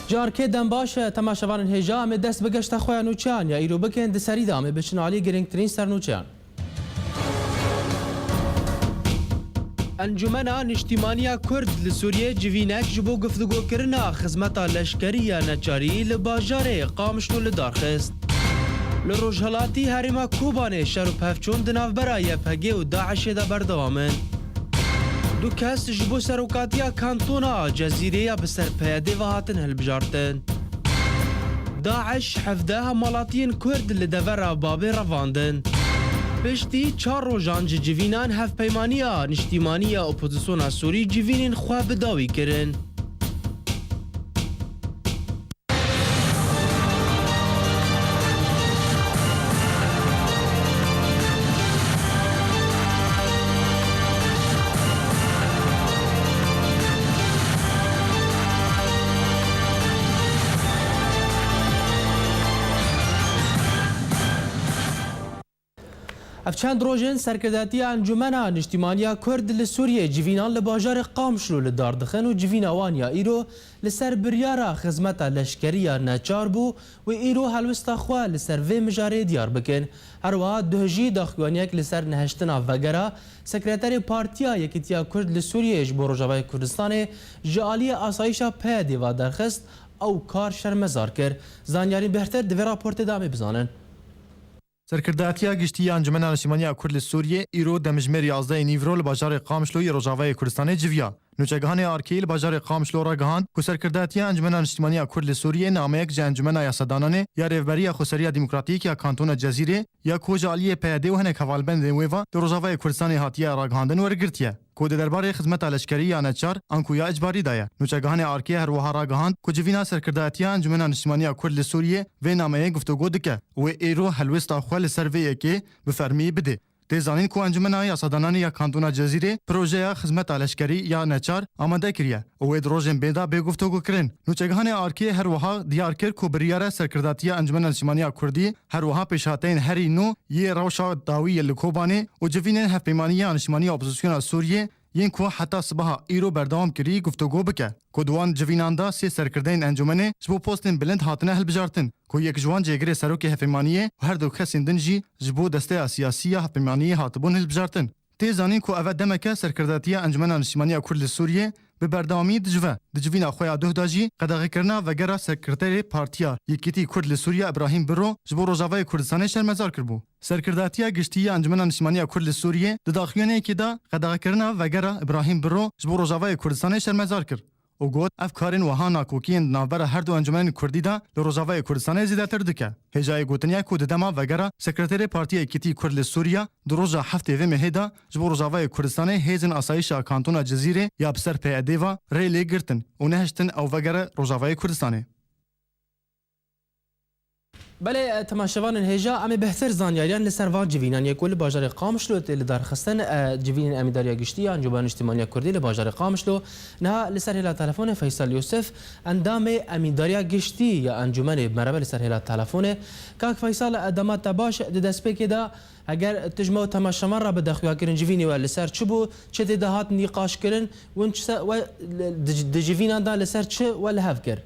جارکه دم باش تماشاوان هجا ام دست بگشت خویا نوچان یا ایرو بکن د سری دامه بچن علی گرینگ ترین سر نوچان انجمنا نشتیمانیا کرد لسوریه جوینک جبو گفتگو کرنا خدمتا لشکریه نچاری لباجاره قامشنو لدارخست لروجهلاتی هریما کوبانه شرو پفچون دناو برای پگه و داعش دا بردوامن دو کس جبو سروکاتیا کانتونا جزیره بسر پیاده و هاتن هلبجارتن داعش حفده مالاتین کرد لدور بابی رواندن پشتی 4 روزان جوینان هف پیمانیا نشتیمانیا اپوزیسیون سوری جوینین خواه بداوی کرن افچند روزن سرکرداتی انجمنا نشتیمانیا کرد لسوریه جوینان لباجار قامشلو لداردخن و جوین اوانیا ایرو لسر بریارا خدمتا لشکریه نچار بو و ایرو هلوستا خواه لسر وی مجاره دیار بکن هروا دهجی داخوانیک لسر نهشتنا وگرا سکرتر پارتیا یکیتیا کرد لسوریه جبو روجاوای کردستان جعالی آسایشا پیدی و درخست او کار شرمزار کر زانیاری بهتر دوی راپورت دامی بزانن سرکرداتیا گشتی انجمن نشتیمانیا کرد سوریه ایرو دمجمر 11 نیورو لباجار قامشلو روجاوای کردستان جویا نوچگان آرکیل بازار قامشلو را گهاند که سرکرداتیا انجمن نشتیمانیا کرد سوریه نامه یک انجمن یاسدانانه یا رهبری خسری دموکراتیک یا کانتون جزیره یا کوجالی پیاده و هنک حوالبند ویوا در روجاوای کردستان هاتیا را گهاندن و رگرتیه کود درباره خدمت لشکری یا نچار انکویا اجباری دایا نوچگان آرکی هر وها را گهاند که جوینا سرکرداتیا انجمن نشتیمانیا کرد سوریه و نامه گفتگو دکه و ایرو حلوستا خوال سرویه که بفرمی بده تزانین کو انجمن یاسدانان یا کانتون جزیره پروژه خدمت لشکری یا نچار آماده کریه او دروژن بندا به گفتگو کرن نوچگان آرکی هر وها دیار کر کو بریاره سرکرداتیا انجمن نشتیمانیا کردی هر وها پیشاتین هری نو یه روشا داوی لکوبانه و جوینن هفپیمانیا نشتیمانیا اپوزیسیون سوریه ین کو حتی صبح ایرو بردام کری گفتگو بکه کدوان جویناندا سی سرکردین انجمنه جبو پستن بلند هاتنه هلبجارتن کو یک جوان جگری سروک هفمانیه و هر دو کسین دنجی جبو دسته سیاسی هفمانیه هاتبون هلبجارتن تیزانین کو اول دمکه سرکرداتیا انجمن نشتیمانیا کرد سوریه به بردامی دجوینا خویا دهداجی قداغی کرنا و گرا سکرتری پارتیا یکیتی کرد سوریه ابراهیم برو جبو روجاوای کردستان شرمزار کربو سرکرداتیا گشتی انجمن نشتیمانیا کرد سوریه د داخلینه کی دا قداغی کرنا و گرا ابراهیم برو جبو روجاوای کردستان شرمزار کر او گوت افکارن وهانا کوکین ناوبر هر دو انجمن کردی دا د روجاوای کردستان زیاتر دکه هجای گوتنیا کو دما و گرا سکرتری پارتیا یکیتی کرد سوریه دروجا هفته و مهدا جبو روجاوای کردستان هیزن اسایشا کانتون جزیره یا بسر پیاده و ریلی گرتن و نهشتن او و گرا روجاوای کردستان بله تماشاوان هجا ام بهتر زانیاریان لسر وان جوینان یکول بازار قامشلو لدار خستن جوین امیداریا گشتی انجمن اجتماعی کردی لبازار قامشلو نه لسر هلا تلفن فیصل یوسف اندام امیداریا گشتی یا انجمن مربع لسر هلا تلفن کاک فیصل ادمات تباش دست بکدا اگر تجمع تماشاوان را بدخویا کرن جوینی و لسر چبو چه دهات نقاش کرن و جوینان دا لسر چه ولا هفکر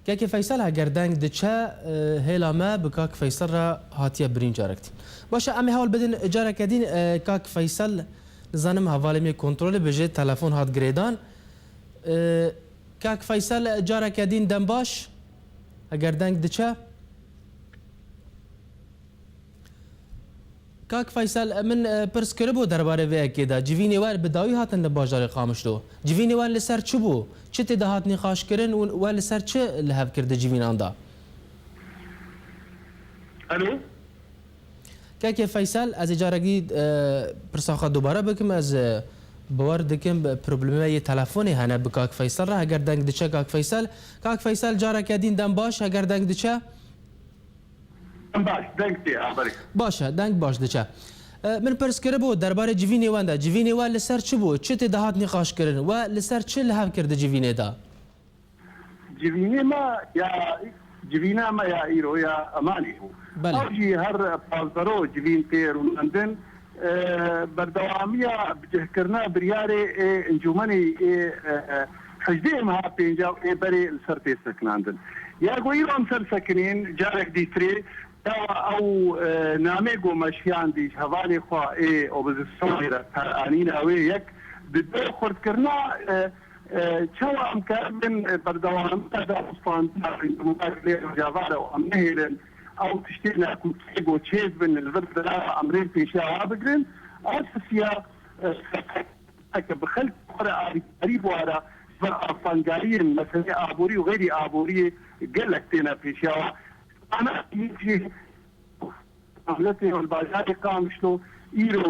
که فیصل اگر دنگ دچه هلا ما بکاک فیصل را هاتیه برین جارکتین باشه امی حال بدین جارکدین کاک فیصل نزانم حوالی کنترل بجه تلفن هات گریدان کاک فیصل جارکدین دم باش اگر دنگ دچه کاک فیصل من پرس کربو درباره وی اکیدا جوینی وار بداوی هاتن لباجار قامشلو جوینی وار لسر چه بو چه تدهات نقاش کرن و لسر چه لحب کرده جوینان دا الو کاک فیصل از اجارگی پرساخه دوباره بکم از باور دکم پروبلمی تلفنی هنه بکاک فیصل را اگر دنگ دچه کاک فیصل جارا کدین دم باش اگر دنگ دچه باش دنگ تی آبری باشه دنگ باش دچه من پرس کرده بود درباره جوینی وانده جوینی وان لسر چه بود چه تدهات نقاش کردن و لسر چه لحب کرده جوینی دا جوینی ما یا جوینا ما یا ایرو یا امانی بله اوجی هر پازدارو جوین تیر و لندن بەردەوامیە بجهکردنا بریارێ ئەنجومەنی حەجدێ مەها پێنجا بەرێ لەسەر پێسەکناندن یاگۆی ئەم سەرسەکرین جارێک دیترێ ئەو نامێ گۆمەشیان دیش هەواڵێ خوا ئۆبزیسیۆنێرە تەرئانی ناوێ یەک ببێ خۆردکردنا چاوە ئەم کاربن بەردەوامدا جاوارە و ئەم نهێنن ئەو تشتێ ناکوتێ بۆ چێز بن لەبەر دەرا ئەمرێن پێشاوا بگرن ئاسیا کە بخەلک خۆرە ئاریکاری بوارە ئافانگاریین مەسەلەی ئابووری و غیری ئابووری گەلک تێنە پێشاوە ئەمە باژاری قامشلۆ ئیرۆ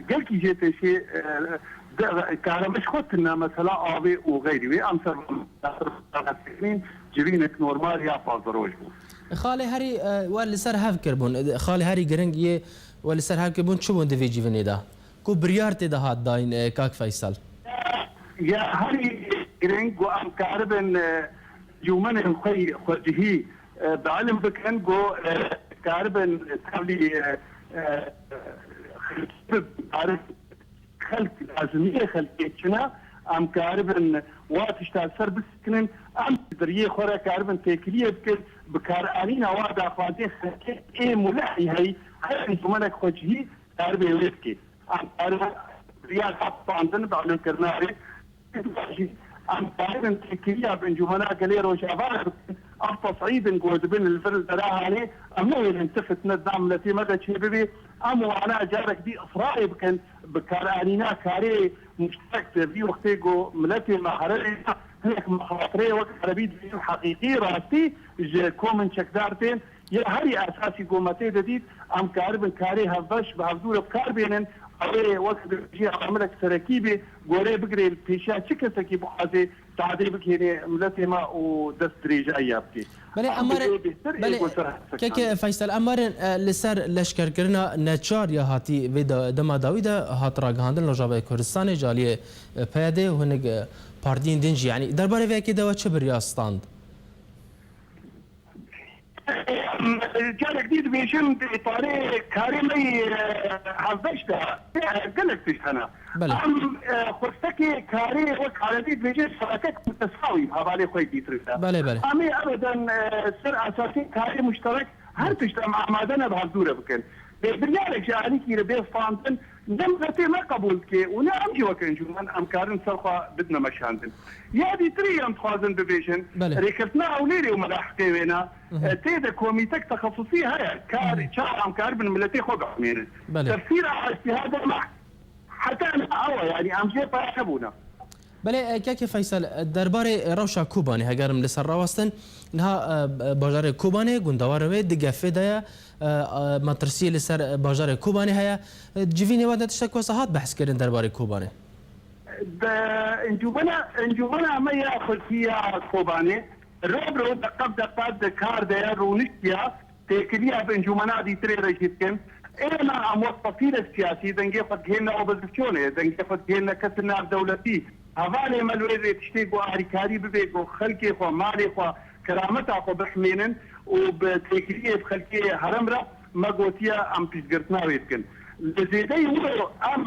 گەلکی ژێتێشێ کارەمەش خۆتنا مەسەلا ئاوێ و غیری وێ ئەم سەرین جوینێک نۆرمال یا پازڕۆژ بوو خاڵێ هەری وا لەسەر هەفکردبوون خاڵی هەری گرنگیە و لەسەر هەفکردبوون چ بوون دەوێ جیڤنێدا کو بریار تێدا هات داین کاک فەیسەڵ یا هەری گرنگ و ئەم کاربن جومەنێن خۆی خۆجهی بعلم بکەن بۆ کاربن تاولی خەلک لازمیە خەلکێکچنە ئەم کاربن واتشتا سەر بسکنن ئەم دریێ خۆرە کاربن تێکریە بکرد بکارئانی ناوا داخوازێ خەلکێ مولای هەی هەر جومەنێک خۆجهی کاربێ وێ بکێت ئەم کاربن بریار هەفتاندن بعلمکردناوێ ئەم کاربن تێکریە بنجومەنا گەلێ ڕۆژاوارە بکەن ئەم تەسعیدن گۆدبن لەبەر دەراهانێ ئەم نەوێنن تفت نەدام لە تێمەدە چێ ببێ ئەم وانە جارێک دی ئەفڕای بکەن بکارئانینا کارێ مشترک تێبی وەختێ گۆ ملەتێ مەحەرەرێ هەیەک مەخاطرەیە وەک عەرەبی حەقیقی ڕاستی کۆمن چەکدارتێن یا هەری ئاساسی گۆمەتێ دەدیت ئەم کاربن کارێ هەڤەش بە هەڤدوورە بکار بێنن ئەوێ وەک دژی عاملێک سەرەکی بێ گۆرەی بگرێ پێشا چ کەسێکی بخوازێ تعدی بکێنێ ملەتێمە و دەست درێژایی بکێت بەێ ئەمەکێکێ فەیسەل ئەمەرن لەسەر لەشکەرکردنا نەچار یا هاتی دەماداویدا هاتڕاگەهاندن لە ڕۆژاوای کوردستانی جالیە پەیادێ و هەنێک پاردین دنجی یعنی دەربارەی vێکێدەوە چ بریاستاند جارێک دی دەبێژم پارێ کارێمەی هەڤەشدا گەلک تشت هەنا ئەم خۆستەکێ کارێ وەک عەرەبی دەبێژێ سەرەکەک متەساوی هەواڵێ خۆی دیتردا ئەمێ ئەبەدەن سەر ئاساسی کارێ مشتەرەک هەر تشت ئەم ئامادە نە بە هەڤدوورە بکەن بریارێک جارێکی لە بێ فاندن نەم لەتێمە قبول بکێ و نە ئەم جیوەکە ئەنجومەن ئەم کارن سەرخوا بدنە مەشاندن یادی تری ئەم خوازن ببێژن ڕێکردنا ئەولێرێ و مەلاحقێ وێنە تێدە کۆمیتەک تەخەسوسی هەیە کار چاو ئەم کار بن ملەتێ خۆ بەخمێنن تەفسیرە ئاجتیهادە حتا ئەوە یعنی ئەمجێ پاشە بوونە بەێ کاکی فەیسەل دەربارەی ڕەوشا کوبانی هەگەرم لەسەر ڕاوەستن نها باژارێ کوبانێ گوندەوارەوێ دگەفێدایە مەترسی لەسەر باژارێ کوبانی هەیە جیڤینێوە دەتشتە کۆسە هات بەحسکردن دەربارەی کوبانێ ئەنجومەنە ئەمە یا خولکیە کۆبانێ ڕۆبرۆ دەقەب دەقات دەکاردەیە ڕوونشتیا تێکریە بەنجومەنا دیترێ ڕێژی بکەن ئێمە ئەم وەسفەفیرە سیاسی دەنگێ خۆتگێنە ئۆبۆزیسیۆنێ دەنگێ خۆتگێنە کەسە ناودەوڵەتی هەواڵێ مەلوێ تشتێک بۆ ئاریکاری ببێت بۆ خەلکێ خۆ مالێ خۆ کەرامەتا خۆ بخمێنن و بە تێکریە خەلکێ هەرەمرە مەگۆتیە ئەم پیشگرتناوێ بکەن لە زێدەی ئەم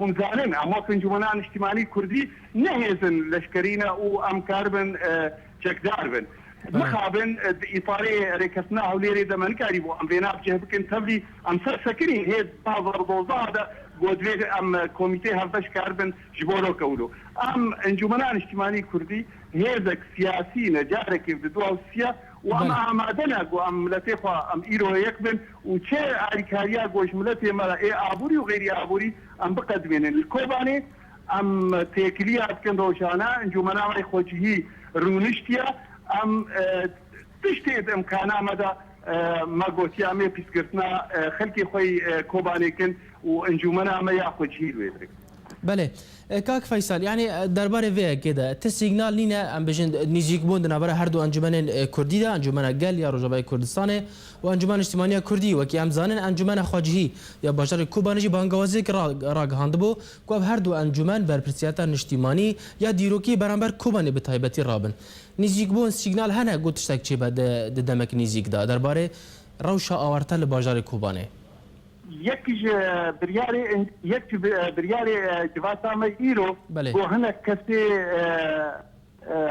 ومزانن ئەمە پنجومەنان نیشتیمانی کوردی نەهێزن لەشکرینە و ئەم کاربن چەکدار بن مخابن ئیپارێ ڕێکەسنا هەولێرێ دەمەنکاری بۆ ئەم بێنا بجێ بکەن تەبلی ئەم سەرسەکری هێز بازەڕدۆزادە بۆ دوێ ئەم کۆمیتێ هەڤەش کاربن ji بۆ ڕۆکەولۆ ئەم ئەنجومەنان نیشتیمانی کوردی هێزێک سیاسی نەجارێکی بدووسیە و ئەم ئامادەنە بۆ ئەم ملەتێ خوا ئەم ئیرۆیەک بن و چێ ئاریکاریە گۆژ ملەتێ مەرە ئابووری و غێری ئابووری ئەم بقەدمێنن کۆبانێ ئەم تێکلیە بکەن ڕۆژانە ئەنجومەناوەی خۆجهی ڕوونشتیە ئەم تشتێت ئەمکانامەدا مەگۆتی ئەمێ پیسگرتنا خەلکی خۆی کۆبانێکن و ئەنجومەنە ئەمە یا خۆجهی وێدرێت بەێ کاک فەیسەڵ یعنی دەربارەی vێیەکێدا تە سیگنال نینە ئەم بژن نزیک بوون دەنابەرە هەردوو ئەنجومەنێن کوردیدا ئەنجومەنە گەل یا ڕۆژاوای کوردستانێ و ئەنجومەن نیشتیمانیە کوردی وەکی ئەمزانن ئەنجومەنە خواجهی یا باژارێ کوبانێژی بانگەوازێک ڕاگەهاندبوو کو هەردوو ئەنجومەن بەرپرسیاتە نیشتیمانی یا دیرۆکی بەرامبەر کوبانێ بە تایبەتی ڕابن نزیک بوون سیگنال هەنە گوت تشتێک چێ بە دەمەک نزیکدا دەربارەی ڕەوشە ئاوارتە لە باژارێ کوبانێ یک بریاری جواتام ایرو بله. و هناك کسی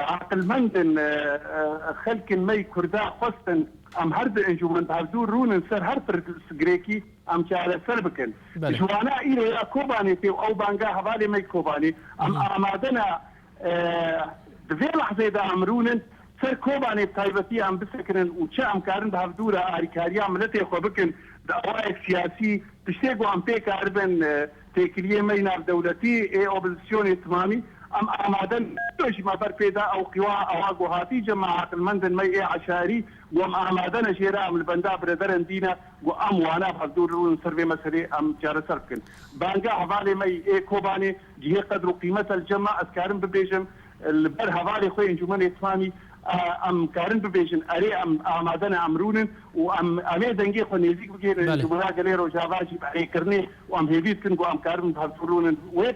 عقلمند خلق می کردا خواستن ام هر د انجمن هردور رون سر هر پر سگریکی ام چاله سر بکن بله. جوانا ایرو یا کوبانی تی او بانگا حوالی می کوبانی ام آمادنا دوی لحظه دا امرونن سر کوبانی تایبتی ام بسکنن و چه ام کارن به هردور آریکاری عملتی خو بکن دعوائق سیاسی تشتيقوا ام بيك عربن تكليه مينا دولتي اي اوبوزيسيون تمامي ام امادن توش ما برفيدا او قوا او اقوهاتي جماعات المندن مي اي عشاري وام امادن شيرا من البندا بردرن دينا وام وانا بحضور سرفي مسري ام جار سركن بانجا حوالي مي اي كوباني جهه قدر قيمه الجمع اسكارن ببيجم البر حوالي خوي انجمن تمامي ام کارن ببیشن اری ام آمادن امرونن و ام امی دنگی خو نزدیک بگیر جمهوری گلی رو جواجی برای کرنی و ام هیویت کن و ام کارن بفرونن و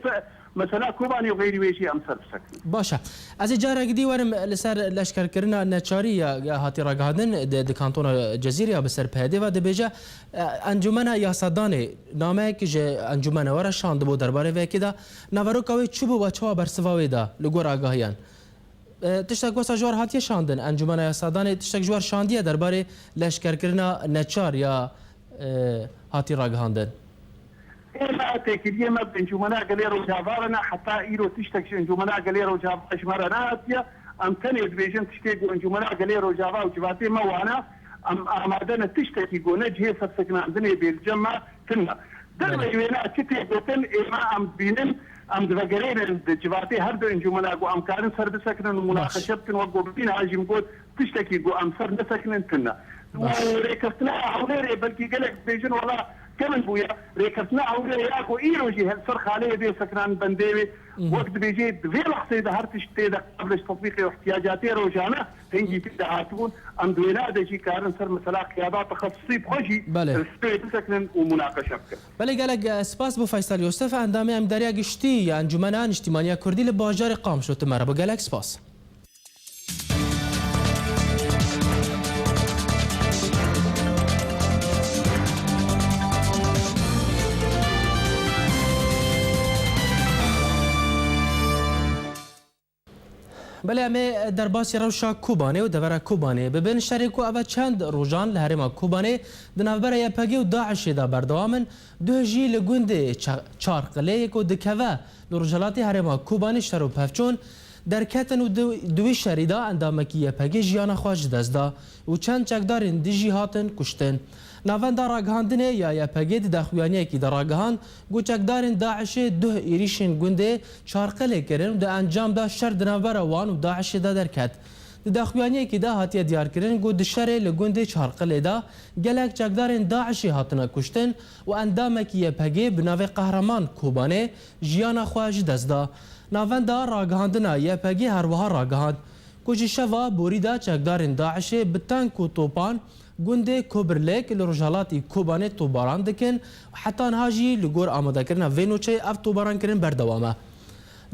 مثلا کوبانی و غیری ویشی ام سر بسکن باشه از جاره گدی ورم لسر لشکر کرنا نچاری یا هاتی راگهادن د کانتون جزیره بسر پهده و د بیجه انجمن یاسادان نامه که انجمن ور شاند بو درباره وکیدا نورو کوي چوب و چوا برسواوی دا لګور آگاهیان تشتک واسه جوار هاتیه شاندن انجمن یاسادان تشتک جوار شاندیه درباره لشکر کرنا نچار یا هاتی راگهاندن ما تكليه ما بنجمنا قليرو جافارنا حتى ايرو تشتك انجمنا قليرو جاف اشمرنا اتيا ام تاني بيجن تشتكي انجمنا قليرو جافا وجباتي ما وانا ام امادنا تشتكي نجهي سبسكنا عندنا بالجمع كنا درب يوينا كتي بوتن ما ام بينن ام دبقرين جباتي هردو انجمنا قو ام كارن سر بسكنن ومناقشتن وقو بين عاجم قول تشتكي قو ام سر بسكنن كنا وريكفتنا عوريري بلكي قلق بيجن والله كمان بويا ريكتنا عوري ياكو ايروجي هالصرخ عليه دي سكران بنديوي وقت بيجي في لحظه اذا هرتش تيدا قبل تطبيق احتياجاتي روجانا تنجي تدعاتون ام دوينا دجي كارن سر مثلا قيادات تخصصي بخوجي سكنن ومناقشه بله قالك سپاس بو فیصل یوسف اندامه ام دریا گشتی یا انجمنان اجتماعی کردی لباجار قام شد مرحبا قالك سپاس بله امی در باسی روشا کوبانه و دورا کوبانه ببین شریک و اول چند روزان لحرم کوبانه دنابرا یپگی و داعش دا بردوامن دو جی لگونده چارقله یک و دکوه لرجالاتی حرم کوبانه شروع پفچون در کتن و دوی شریدا اندامکی یپگی جیان خواج دزدا و چند چکدارین دیجی هاتن کشتن ناوان دا راگهاندنه یا یپگی دا خویانیه کی دا راگهاند گو چکدارین داعش دو ایریشن گونده چارقله کرن و دا انجام دا شر دنابر وان و داعش دا درکت دا خویانیه کی دا هاتیه دیار کرن گو دشره لگونده چارقله دا گلک چکدارین داعشی هاتنا کشتن و اندامکی یپگی بناوه قهرمان کوبانه جیان خواج دزدا ناوان دا راگهاندنه یپگی هر وها راگهاند گوجی شوا بوری دا چکدارین داعش بتانک و توپان گونده کوبرلک لرجالاتی کوبانه توباران دکن حتی نهاجی لگور آماده کرن وینوچه اف توباران کرن بردوامه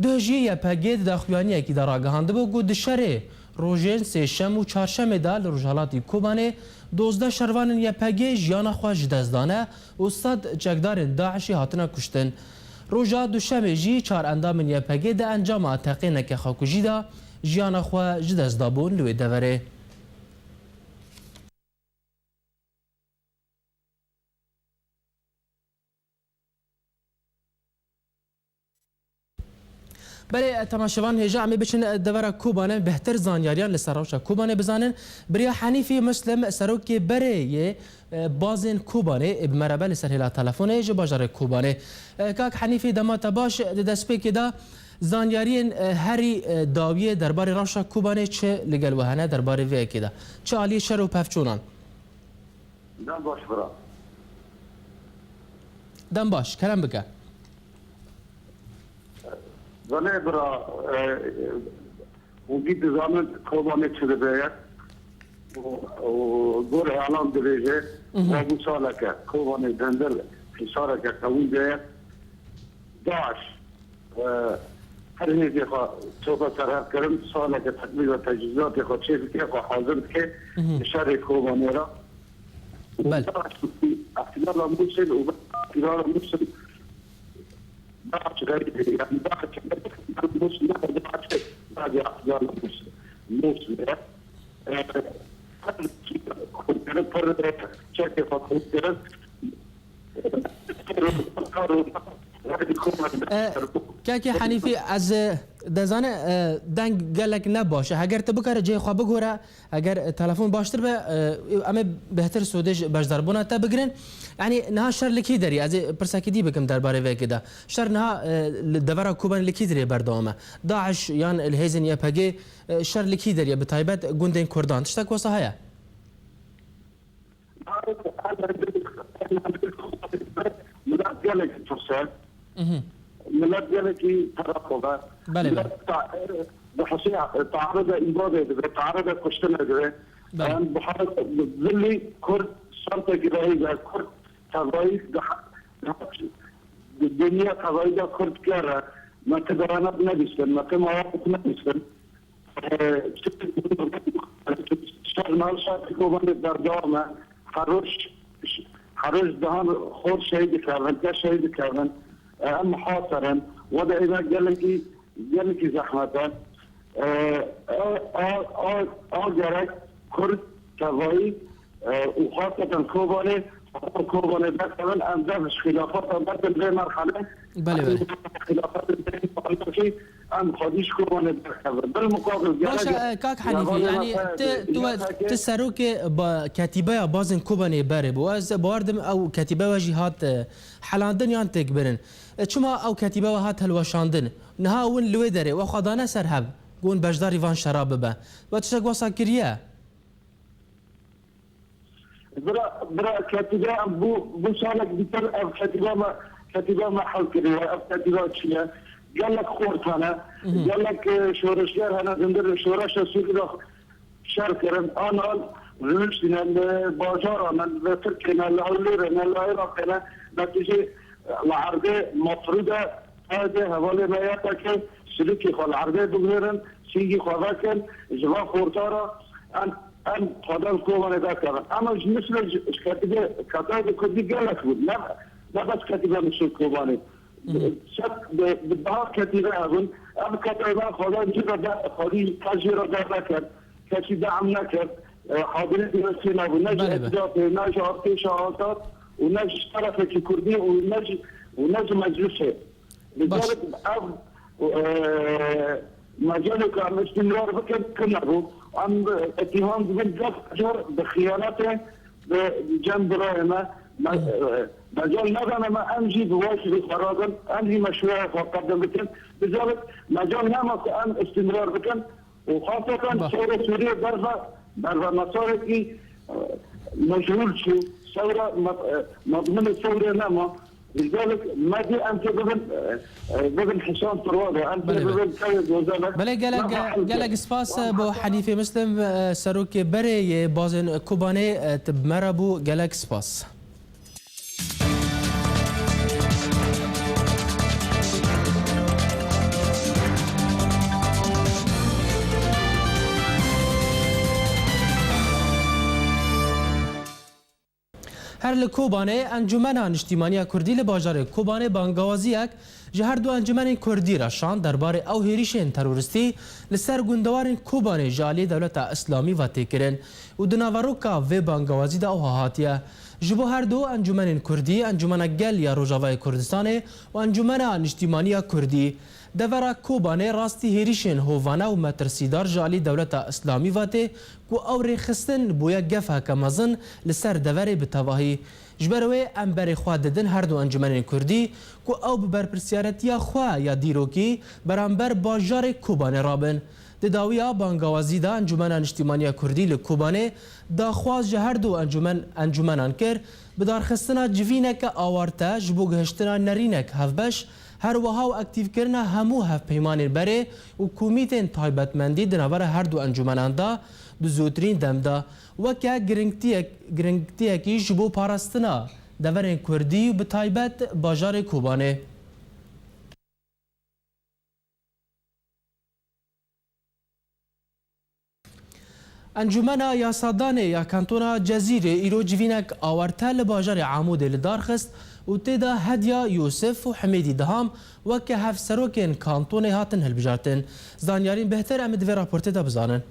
دو جی یپگی دا خویانیه کی دا راگهانده بو گو دشره روژن سیشم و چارشم دا لرجالاتی کوبانه 12 شروان یپگی جیان خواج دزدانه و صد چکدارین داعشی هاتنا کشتن روژا دوشم جی چار اندام یپگی دا انجام تقینه که خاکوجی دا جیان خواج دزدابون لوی دوره بله تماشاوان هجا عمی بچن دورا کوبانه بهتر زانیاریان لسراوشا کوبانه بزانن بریا حنیفی مسلم سروکی بره بازن کوبانه بمربل لسر هلا تلفونه جو باجر کوبانه کاک حنیفی دمات باش دسپی که دا زانیارین هری داویه درباره راشا کوبانه چه لگل وهنه درباره وی که دا چه عالی شر و پفچونان دم باش برا دم باش کلم بکه زنه برا وجود زمان کوبانه چه بیاد و گور اعلام دریجه و بساله که کوبانه دندر حساره که قوی بیاد داعش هر نیزی خواه چوکا سرحب کرم ساله که تقلیل و تجهیزات خواه چیزی که خواه حاضر که شر کوبانه را بله. احتلال موصل واحتلال موصل ضاعت غير يعني ضاعت موصل بعد احتلال موصل کاکی حنیفی از دزانه دنگ گلک نباشه اگر تو بکره جای خواب بگوره اگر تلفن باشتر به اما بهتر سودش بجدار تا بگرن یعنی نه شر لکی داری از پرسکی دی بکم درباره وی کده شر نه دورا کوبان لکی داری بردامه داعش یان الهیزن یا پگی شر لکی داری به تایبت گوندین کردان تشتاک واسه هیا ملت جالكي ترقبه بله بحسين تعرض إنباده تعرض كشتنا بحارة ظلي كرد شرطة جراهية كرد تضايق الدنيا تضايق كرد كارا ما تدرانا بنبسن ما كما وقت نبسن شرنا شرط كوبان الدردامة حروش دهان خور شهيد كارن كشهيد كارن أما حاصرا وضع إذا جالكي زحمة جرك كرد كضاي وخاصة كوباني ده كمان أنزلش خلافات بدل زي مرحلة بله خلافات بين أم خديش كوباني ده بالمقابل باشه کاک حنیفی یعنی تو سروک با کتیبه بازن کوبانی بره باز باردم او کتیبه و جهات حلاندن یان تکبرن چما او کتیبه و هات هلوشاندن نها اون لوی داره و خدانه سرهب گون بجدار ایوان شراب به و تشک واسا کریه برا كاتبة بو سالك بيتر أو كاتبة ما حل كريه أو كاتبة شيء قال لك خورتانا قال لك شورشير أنا زندر شورش سوق شركرن أنا رمشنا البازار أنا تركنا الأولير أنا العراقنا نتيجة العرضة مفروضة هذا هوالي ما يأتك سلوكي خال العرضة دغيرن سيجي خذاكن جوا خورتارا أن قدر كومان ذاكرا أما مثل كتابة كردي قالك لا بس كتابة مثل كوماني شك بالظهر كتابة أظن أما كتابة خلاص جرا خلي تجربة ذاكر كشي دعم نكر حاضرين بنفسنا ونجي جاب نجي أرتي شهادات ونجي اشترك في كردي ونجي مجلسه لذلك مجالك عم استمرار بكر كنبو عم اتهام بالجف جر بخيانته بجنب راينا مجال نظام ما امجي بواجب خراجا انهي مشروع وقدم بكن لذلك مجال نعمة ان استمرار بكن وخاصة ثورة سوريا برضه مسارك مجهول شو ثورة مضمون الثورة نعمة لذلك ما دي أنت ببن حسان طروادة أنت ببن كايد وزالك بله گلگ سپاس با حنیفی مسلم سروک بره بازن کوبانه تب مربو گلگ سپاس هر لکوبانه انجمن اجتماعی کردی لباجار کوبانه بانگوازیک جهر دو انجمن کردی را شان درباره او هریشن تروریستی لسر گوندوارن کوبانه جالی دولت اسلامی و تکرن و دناوروکا و بانگوازی دا او هاتیه جبو هر دو انجمن کردی انجمن گل یا روجاوای کردستان و انجمن اجتماعی کردی دورا کوبانه راستی هریشن هووانا و مترسیدار جالی دولت اسلامی واته کو او رخصتن بویا گفه کمازن لسر دوره بتواهی جبروی امبر خواه ددن هر دو انجمن کردی کو او ببرپرسیارتی خواه یا دیروکی برانبر باجار کوبانه رابن داویا بانگوازی دا انجمن اجتماعی کردی لکوبانه دا خواز هر دو انجمنان کر بدار خستنا جوینک آوارتا جبو گهشتنا نرینک هفبش هر وها و اکتیو کرنا همو هف پیمان بره و کومیتین تایبتمندی دنوار هر دو انجمنان دا دو زودترین دم دا وکا گرنگتیکی جبو پاراستنا دورن کردی و به تایبت باجار کوبانه انجمنا یاسادانê ya kantona Cezîrê îro civînek awarte li bajarê Amûdê li dar xist û têda Hediya Yusuf û Hemêdî Diham weke hevserokên kantonê hatin hilbijartin. Zanyarîn bêhter em di vê raportê de bizanin.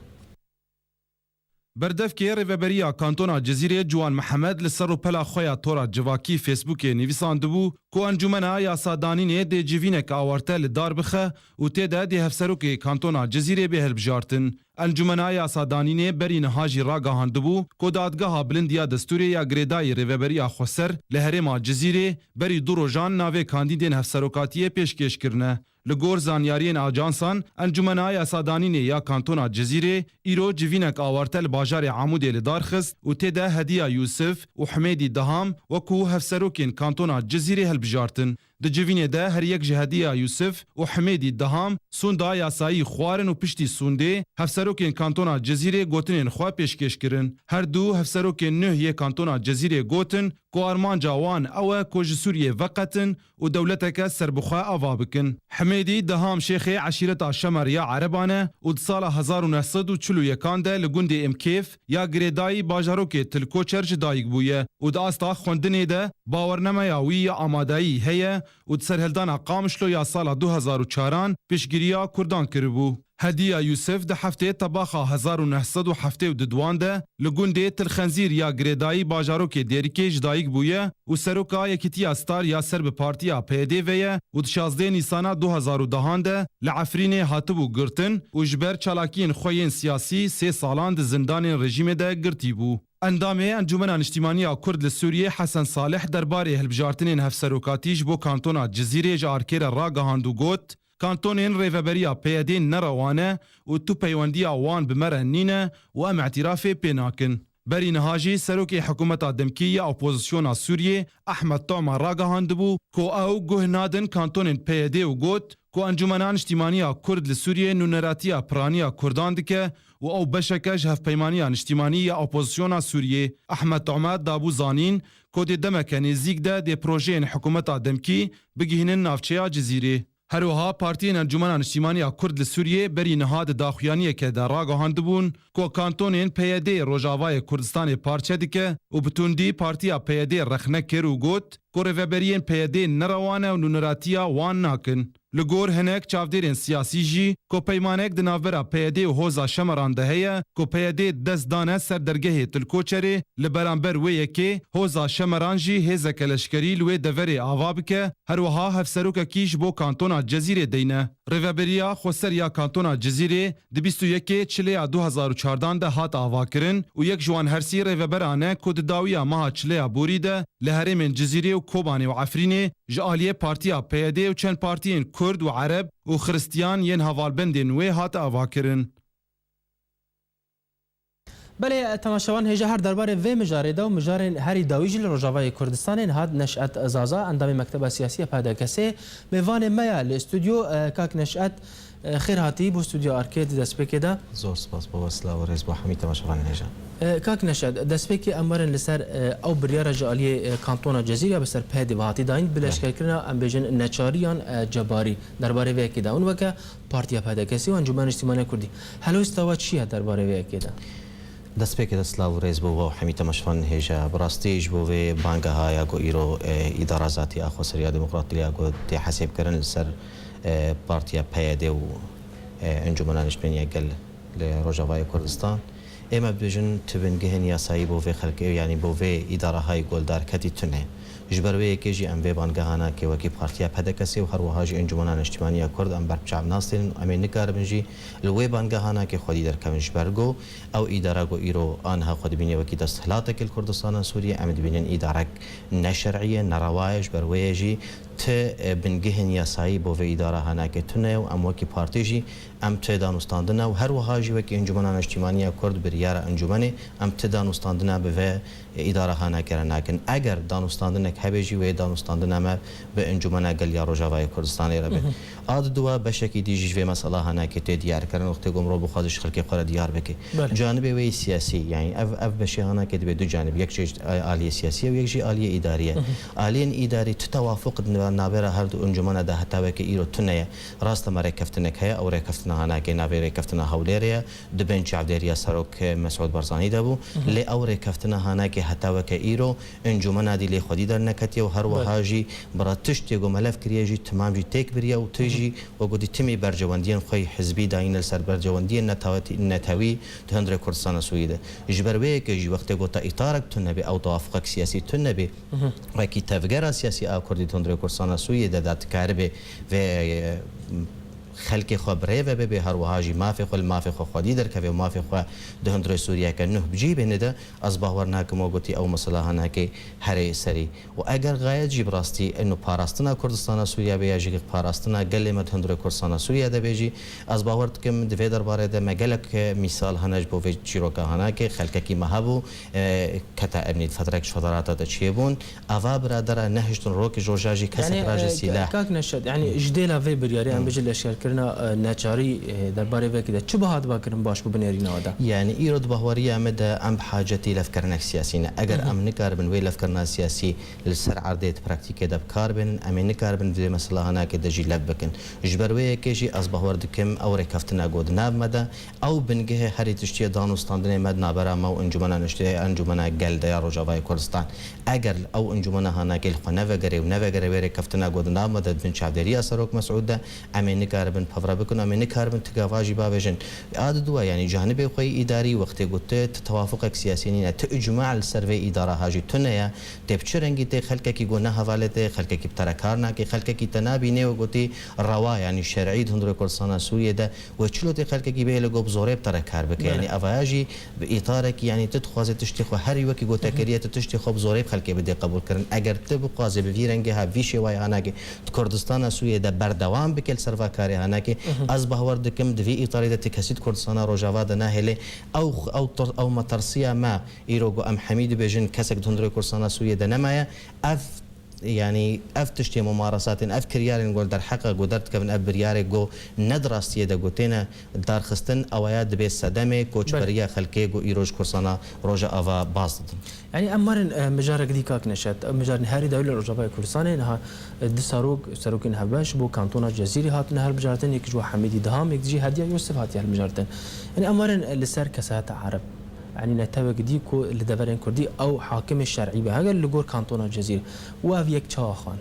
بردفکê rêveberiya kantona Cezîrê Ciwan Mihemed li ser û pela xwe ya tora civakî Facebookê nivîsandibû ku encûmena yasadanînê dê civînek awarte li dar bixe û tê de dê hevserokê kantona Cezîrê bê hilbijartin. Encûmena yasadanînê berî niha jî ragihandibû ku dadgeha bilindiya destûrê ya girêdayî rêveberiya Xweser li herêma Cezîrê berî du rojan navê kandîdên hevserokatiyê pêşkêş kirine. Li gor zanyariyên ajansan, encûmena yasadanînê ya kantona Cezîrê îro civînek awarte li bajarê Amûdê li dar xist û tê de Hediya Yusuf û Hemêdî Diham wekû hevserokên kantona Cezîrê hilbijartin. Di civînê de her yek ji Hediya Yusuf û Hemêdî Diham sûnda yasayî xwarin û piştî sûndê hevserokên kantona Cezîrê gotinên xwe pêşkêş kirin. Her du hevserokên nûh yê kantona Cezîrê gotin ku armanca wan ew e ku ji Sûriyê veqetin û dewleteke serbixwe ava bikin. Hemêdî Diham şêxê eşîreta Şemer ya Ereban e û di sala 1941 de li gundê Emkêf ya girêdayî bajarokê Tilkoçer ji dayîk bûye û di asta xwendinê de bawernemeya wî ya amadayî heye û di serhildana Qamişlo ya sala 2004 pêşgiriya Kurdan kiribû. Hediya Yusuf di heftê tebaxa 1972 de li gundê Tilxenzîr ya girêdayî bajarokê Dêrikê ji dayîk bûye û seroka Yekîtiya Star ya ser bi partiya PYD veye û di 16 Nîsana 2010 de li Efrînê hatibû girtin û ji ber çalakiyên xwe yên siyasî 3 salan di zindanên rejîmê de girtî bû. Endamê Encûmena Niştimaniya Kurd li Sûriyê Hesen Salih derbarê hilbijartinên hevserokatî ji bo kantona Cezîrê ji arkêre ragihand û got kantonên rêveberiya PYD nerawane û tu peywendiya wan bi me re nîne û em etirafê pê nakin. Berî niha jî serokê hikûmeta demkî ya opozisyona Sûriyê Ehmed Toma ragihandibû ku ew guh nadin kantonên PYD û got ku Encûmena Niştimaniya Kurd li Sûriyê nûneratiya piraniya Kurdan dike û ew beşeke ji hevpeymaniya niştimanî ya opozisyona Sûriyê. Ehmed Toma dabû zanîn ku dê demeke nêzik de dê projeyên hikûmeta demkî bigihînin navçeya Cezîrê. Herwiha partiyên Encûmena Niştimaniya Kurd li Sûriyê berî niha di daxuyaniyeke de ragihandibûn ku kantonên PYD Rojavayê Kurdistanê parçe dike û bi tundî partiya PYD rexne kir û got ku rêveberiyên PYD nerawane û nûneratiya wan nakin. Li gor hinek çavdêrên siyasî jî ku peymanek di navbera PYD û Hoza Şemeran de heye ku PYD dest dane ser dergehê Tilkoçerê li beramber wê yekê Hoza Şemeran jî hêzeke leşkerî li wê deverê ava bike herwiha hevserokekî ji bo kantona Cezîrê deyne. Rêveberiya Xweser ya kantona Cezîrê di 21 Çilêya 2014 de hat avakirin û yek ji wan hersî rêveberan e ku di dawiya meha Çilêya Borî de li herêmên Cezîrê û Kobanê û Efrînê ji aliyê partiya PYD û çend partiyên Kurd û Ereb û Xristiyan yên hevalbendên wê hat avakirin. Belê temaşevan hêja her derbarê vê mijarê de û mijarên herî dawî jî li Rojavayê Kurdistanê hat Neşet Zaza endamê Mekteba Siyasî PDKSê mêvanê me ya li stûdyo kak Neşet xêr hatî bo stûdyo Arkê di destpêkê de. Zor spas bo Wesla û rêz bo hemî temaşevan hêja. Kak Neşet destpêkê em werin li ser ew biryara ji aliyê kantona Cezîrê bi ser PYD ve hatî dayîn bi leşkerkirina em bêjin neçariyan cebarî derbarê vê yekê de hûn weke partiya PDKSê û Encûmena Niştimaniya Kurdî. Helwesta we çi ye derbarê vê yekê de? دەستپێکی دەسلااو و ڕێز بۆ و هەمی تەمەشفان هێژە بڕاستیش بۆ وێ بانگەها یا گۆ ئیرۆ ئیدارازاتی ئاخۆسەریا دموکراتیا گۆ تێ حەسێبکردن لەسەر پارتیا PYD و ئەنجومەنا نیشتیمانیە گەل لە ڕۆژاوای کوردستان ئێمە بێژن تبنگەهێن یاسایی بۆ وێ خەڵکی ینی بۆ وێ ئیدارەهای گۆلدارکەتی تونێ ji ber wê yekê jî em vê bangehana kê wekî partiya PDKSê û herwiha jî Encûmena Niştimaniya Kurd em berpiçav nastênin em ê nikaribin jî li wê bangehanakê xwedî derkevin ji ber got ew îdara got îro aniha xwe dibîne wekî desthilatekê li Kurdistana Sûriyê em dibînin îdarek neşerî ye nerawa ye ji ber wê yê jî ti bingehên yasayî bo vê îdara hanakê tune û em wekî partî jî em tê danûstandina û herwiha jî wekî Encûmena Niştimaniya Kurd biryara encûmenê em tê danûstandina bi vê îdara hanakê re nakin eger danûstandineke هانك هبيجي ويدان وستاندنامه بانجمنا قال يا رجاوي كردستان ربي عاد دوا بشكي ديجي في مساله هناك تديار كرن وقت قوم رو بخادش خلقي قرا ديار بك جانب وي سياسي يعني اف بشي هناك دو جانب يك شيء آلية سياسية ويك شيء آلية إدارية آلية إداري تتوافق نابرة هر انجمنا ده هتاوك إيرو تنيا راست ما ركفتنك هي أو ركفتنا هناك نابرة ركفتنا هوليريا دبن شعبديريا سروك مسعود برزاني دابو لي أو ركفتنا هناك هتاوك إيرو انجمنا دي لي خدي در نكتي وهر وهاجي براتشتي ملف كريجي تمام جي تيك بريا وتجي وقدي تمي برجواندين خوي حزبي داين السر برجواندين نتاوي تهندر كردستان سويدة جبروي كجي وقت قوتا إطارك تنبي أو توافقك سياسي تنبي وكي تفجر سياسي أو كردي تهندر كردستان سويدة دات كاربي في خلق خبره و به هر وهاجی ما في خو خدي در کوي ما في خو دهندر سوريا کنه بجي بنده از باورنا كما قلتي او مساله هناك هري سري واگر غايه جي براستي انه باراستنا كردستان سوريا بيجي باراستنا قلمه دهندر كردستان سوريا ده بيجي از باورت كم د فيدر باره ده مجلك مثال هنج بو في چيروكا هناك خلق كي مهبو كتا ابن فترك فترات تشيبون افا برادر نهجتن روك جورجاجي كسراج سلاح كاك نشد يعني جديلا في برياري ام بجي الاشكال كرنا ناچاری درباره وکده چه بهاد باکرن باش ببنیرین آده يعني إيراد بهوارية مدى أم بحاجتي لفكرنا سياسيين أجر أم نكاربن ويل لفكرنا سياسي للسر عرديت براكتيكا دب كاربن أم نكاربن في مثلا هنا كده جي لبكن جبروي كيجي أصبح وردكم أو ركفتنا جود ناب مدى أو بنجه هري تشتي دانو ستاندني مد نابرا ما انجمنا نشتي انجمنا جلد يا رجاوي كردستان أجر أو انجمنا هنا كل خنافجري ونافجري وركفتنا جود ناب مدى بن شعبديريا سروك مسعودة أم نكاربن بفرا بكون أم نكاربن تجاواجي بابجن عاد دوا يعني جانب خوي إداري وقت قلت توافقك سياسيين تجمع السرفي إدارة هاجي تنيا تبشرنجي تخلك كي جونا حوالته خلك كي بتركارنا كي خلك كي تنابي نيو قلتي الروا يعني الشرعي هندر كردستان سوريا ده وشلو تخلك كي بيه لجوب زوري بتركار بك يعني أفاجي بإطارك يعني تدخل تشتخو هري وكي قلت كريه تشتخو بزوري خلك بدي قبول كرن أجر تبقى زي بفيرنجها فيشي واي هناك كردستان سوريا ده بردوام بكل سرفا كاري هناك أصبح وردكم دفي إطاري تكسيد كردستان رجاوا ناهله او مترسيه ما ايروغو ام حميد بيجن كسك دهندري كردستان سوريا دنمايا اف يعني اف تشتي ممارسات اف كريار نقول در حق قدرت كبن اب بريار جو ندراستي ده قوتنا دار خستن اوياد به صدمه کوچبريا خلقي جو ايروج كردستان روجا افا باست يعني امر مجارك دي كاك نشات مجار نهاري دوله رجاوي كردستان انها سروك انها باش بو كانتون الجزيري هات نهار بجارتن يكجو حميدي دهام يكجي هديه يوسف هات المجارتن يعني امر لسر كسات عرب يعني نتوج ديكو اللي دبرين كردي او حاكم الشرعي به هذا اللي جور كانتون الجزيره وافيك تشاخان